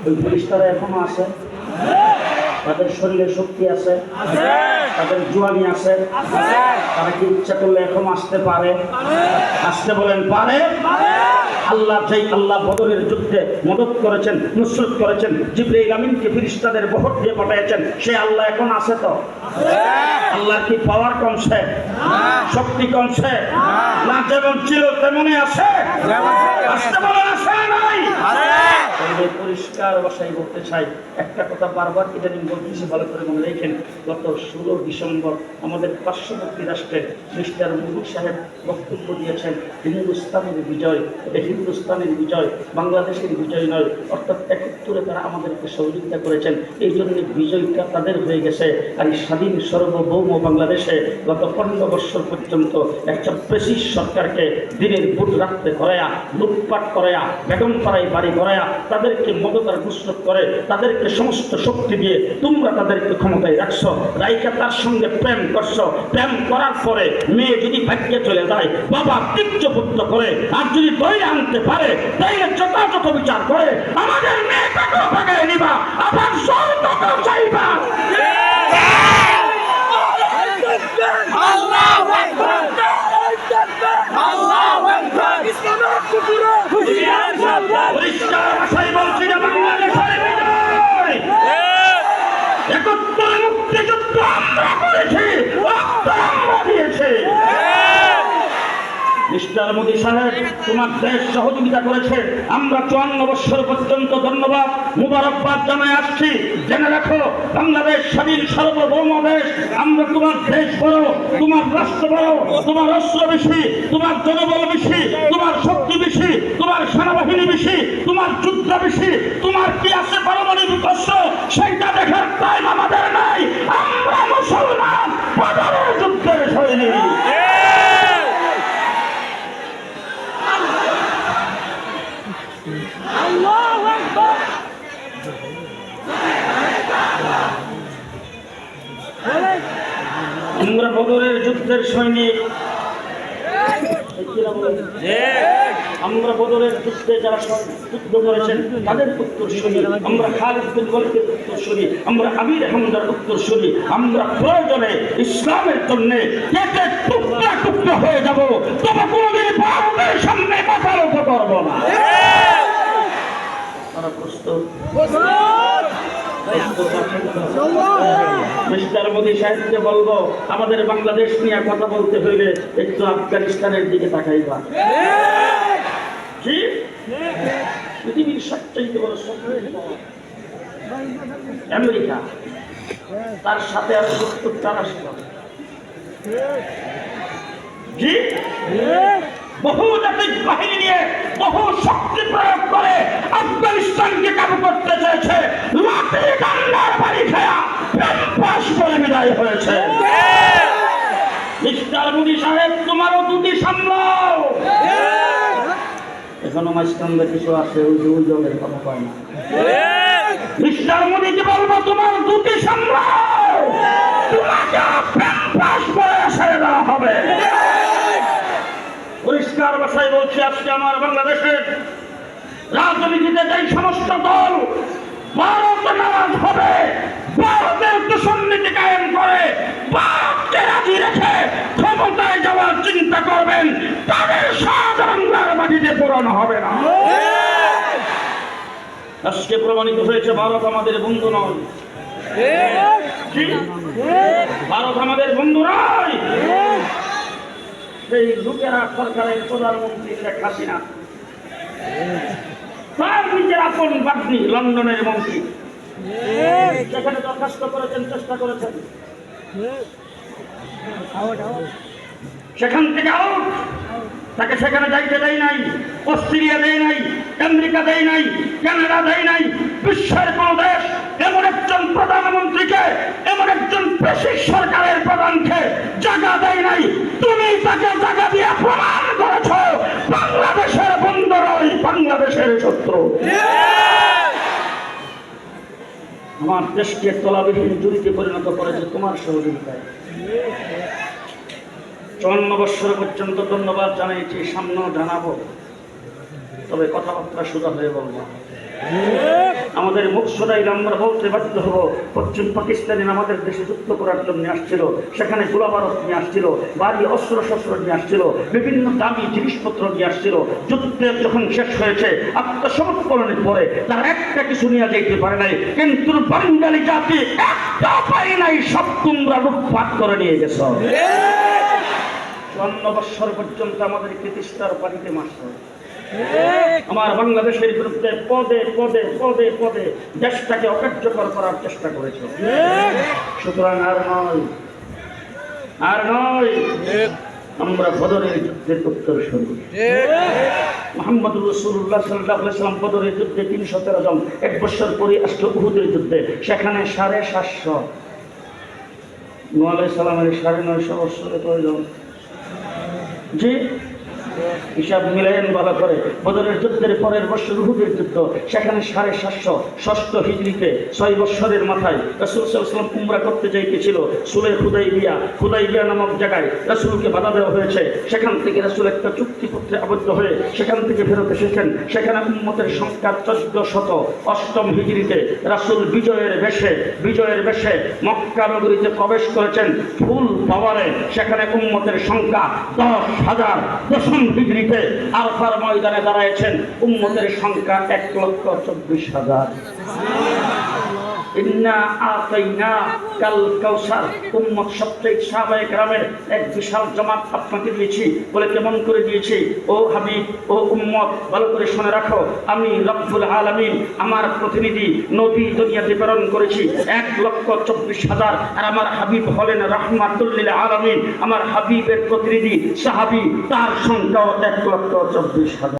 ওই ফেরেশতারা এখনো আছে, তাদের শরীরে শক্তি আছে, তাদের জোয়ানি আছে, তারা কি ইচ্ছা করলে এখন আসতে পারে? আসতে বলেন পারে? আল্লাহ যেই আল্লাহ বদরের যুদ্ধে মদত করেছেন, নুসরত করেছেন, জিবরাইল আমিনকে ফেরেশতাদের বহর দিয়ে পাঠিয়েছেন, সেই আল্লাহ এখন আছে তো? আল্লাহর কি পাওয়ার কমছে? শক্তি কমছে? না, যেমন ছিল তেমনই আছে। আসতে বলেন আছে নাই? পরিষ্কার ভাষায় বলতে চাই, একটা কথা বারবার ইদানিং বলতেছি, ভালো করে মনে রেখেন। গত 16 ডিসেম্বর আমাদের পার্শ্ববর্তী রাষ্ট্রের মিস্টার মোদী সাহেব বক্তব্য দিয়েছেন, হিন্দুস্তানের বিজয়, এটা হিন্দুস্তানের বিজয়, বাংলাদেশের বিজয় নয়। অর্থাৎ 71-এ তারা আমাদেরকে সহযোগিতা করেছেন, এই জন্য বিজয়টা তাদের হয়ে গেছে। আর এই স্বাধীন সার্বভৌম বাংলাদেশে গত 15 বছর পর্যন্ত একটা ব্রিটিশ সরকারকে দিনের বুট রাখতে করায়া, লুটপাট করায়া, বেগম পাড়ায় বাড়ি করায়া, তাদেরকে মদতার নুসরত করে, তাদেরকে সমস্ত শক্তি দিয়ে তোমরা তাদেরকে ক্ষমতায় রাখছো, রাইকা তার সঙ্গে প্রেম করছো। প্রেম করার পরে মেয়ে যদি ভাগ্যে চলে যায়, বাবা তীর্যপুত্র করে, আর যদি দইলে আনতে পারে তাইলে যথাযথ বিচার করে আমাদের মেয়েটাকেও ভাগায় নিবা, আবার সৌন্দর্য চাইবা। আল্লাহু আকবার, আল্লাহু আকবার, ইসলামের কুকুরে হুঁশিয়ার সাবধান। পরিষ্কার ভাষায় বলছি যে বাংলাদেশের বিজয়, 71 মুক্তিযুদ্ধ আমরা করেছি, রক্ত আমরা দিয়েছি। মিস্টার মোদী সাহেব, তোমার দেশ সহযোগিতা করেছে, আমরা 54 বছর পর্যন্ত ধন্যবাদ মুবারকবাদ জানাই আসছি। জেনে রাখো, বাংলাদেশ স্বাধীন সার্বভৌম দেশ। আমরা তোমার দেশ বড়, তোমার রাষ্ট্র বড়, তোমার অস্ত্র বেশি, তোমার জনবল বেশি, তোমার শক্তি বেশি, তোমার সেনাবাহিনী বেশি, তোমার যুদ্ধ বেশি, তোমার কি আছে পারমাণবিক অস্ত্র, সেইটা দেখার টাইম আমাদের নাই। আমরা মুসলমান, বদরের যুদ্ধের সৈনিক। আল্লাহু আকবার। আমরা বদরের যুদ্ধের সৈনিক। আমরা বদরের যুদ্ধে যারা যুদ্ধ করেছেন তাদের উত্তরসূরি, আমরা খালিদ বিন ওয়ালিদের উত্তরসূরি, আমরা আমির হামজার উত্তরসূরি। আমরা প্রয়োজনে ইসলামের জন্য কেটে টুকরা টুকরা হয়ে যাব, তবে কোনোদিন ভারতের সামনে মাথা নত করব না। তারা প্রস্তুত? মিস্টার মোদী সাহেবকে বলবো, আমাদের বাংলাদেশ নিয়ে কথা বলতে হইলে একটু আফগানিস্তানের দিকে তাকাইবা। পৃথিবীর সবচেয়ে বড় শত্রু আমেরিকা, তার সাথে আর 70টা রাষ্ট্র। জি, বহুজাতিক বাহিনী নিয়ে বহু শক্তি প্রয়োগ করে আফগানিস্তানকে কাবু করতে চেয়েছে। লাঠি ডান্ডার বাড়ি খেয়া পাশ করে বিদায় হয়েছে। মিস্টার মোদী সাহেব, তোমারও দুটি সামলাও। এখনো মাঝখানে কিছু আছে, ওই যে ওই দলের কথা কয় না। মিস্টার মোদীকে বলবো, তোমার দুটি সামলাও, তোমাকে পাশ করে ছেড়ে দেওয়া হবে। পরিষ্কার ভাষায় বলছি, আজকে আমার বাংলাদেশের রাজনীতিতে যেই সমস্ত দল ভারতে নারাজ হবে, ভারতের দুর্নীতি কায়েম করে, ভারতকে রাজি রেখে ক্ষমতায় যাওয়ার চিন্তা করবেন, তাদের সাজ বাংলার মাটিতে পূরণ হবে না। আজকে প্রমাণিত হয়েছে ভারত আমাদের বন্ধু নয়। ভারত আমাদের বন্ধু নয়। সেই লোকেরা সরকারের প্রধানমন্ত্রী শেখ হাসিনা, তার নিজের আপন বাগ্নি লন্ডনের মন্ত্রী, সেখানে দরখাস্ত করেছেন, চেষ্টা করেছেন, সেখান থেকে আউট। তাকে সেখানে যাইতে দেয় নাই, অস্ট্রেলিয়া দেয় নাই, আমেরিকা দেয় নাই, কানাডা দেয় নাই, বিশ্বের কোন দেশ এমন একজন প্রধানমন্ত্রীকে, এমন একজন ব্রিটিশ সরকারের প্রধানকে জায়গা দেয় নাই। তুমি তাকে জায়গা দিয়ে প্রমাণ করেছ বাংলাদেশের বন্ধু নয়, বাংলাদেশের শত্রু। আমার দেশকে তলাবিহীন জুড়িতে পরিণত করেছে তোমার সহযোগিতায়। 54 বছর পর্যন্ত ধন্যবাদ জানিয়েছি, সামনেও জানাবো। তবে কথাবার্তা সোজা হয়ে বলবো। আমাদের মুখ শোনাইলে আমরা বলতে বাধ্য হব, পশ্চিম পাকিস্তানি আমাদের দেশে যুদ্ধ করার জন্য আসছিল, সেখানে গোলাবারত নিয়ে আসছিল, বাড়ি অস্ত্র শস্ত্র নিয়ে আসছিল, বিভিন্ন দামি জিনিসপত্র নিয়ে আসছিল। যুদ্ধের যখন শেষ হয়েছে, আত্মসমর্পণের পরে তারা একটা কিছু নিয়ে যেতে পারে নাই, কিন্তু বাঙালি জাতি একটা পায় নাই, সব তোমরা লুটপাট করে নিয়ে গেছ। 54 বছর পর্যন্ত আমাদেরকে তিস্তার পানিতে মারছে। আমার বাংলাদেশের বিরুদ্ধে পদে পদে পদে পদে দেশটাকে অকার্যকর করার চেষ্টা করেছে। সুতরাং আর নয় আমরা বদরের যুদ্ধের উত্তরসূরি। মুহাম্মদুর রাসূলুল্লাহ সাল্লাল্লাহু আলাইহি ওয়াসাল্লাম বদরের যুদ্ধে 313 জন, 1 বছর পরে আসলো উহুদের যুদ্ধে, সেখানে 750। নূহ আলাইহিস সালামের 950 বছরের প্রয়োজন। জি, হিসাব মিলাইন ভালো করে। বদরের যুদ্ধের পরের বছর উহুদের যুদ্ধ, সেখানে 750 ষষ্ঠ হিজরিতে 6 বছরের মাথায় রাসূল সাল্লাল্লাহু আলাইহি ওয়াসাল্লাম উমরা করতে যাইতেছিল সুলে হুদাইবিয়া নামক জায়গায় রাসূলকে বাধা দেওয়া হয়েছে। সেখান থেকে রাসূল একটা চুক্তিপত্রে আবদ্ধ হয়ে সেখান থেকে ফেরত এসেছেন। সেখানে উম্মতের সংখ্যা 1400। অষ্টম হিজরিতে রাসূল বিজয়ের বেশে মক্কা নগরীতে প্রবেশ করেছেন ফুল পাওয়ারে। সেখানে উম্মতের সংখ্যা 10,000। দশম হিজরিতে আরফার ময়দানে দাঁড়াইছেন উম্মতের সংখ্যা 1,24,000। ইন্না আতাইনা কাল কাউসার, উম্মত সবচেয়ে সাহাবায়ে কেরামের এক বিশাল জামাত আপনাকে দিয়েছি। বলে কেমন করে দিয়েছি? ও হাবিব, ও উম্মত, ভালো করে শুনে রাখো, আমি রব্বুল আলামিন আমার প্রতিনিধি নবী দুনিয়াতে প্রেরণ করেছি 1,24,000। আর আমার হাবিব হলেন রাহমাতুল লিল আলামিন। আমার হাবিবের প্রতিনিধি সাহাবী, তার সংখ্যাও 1,24,000।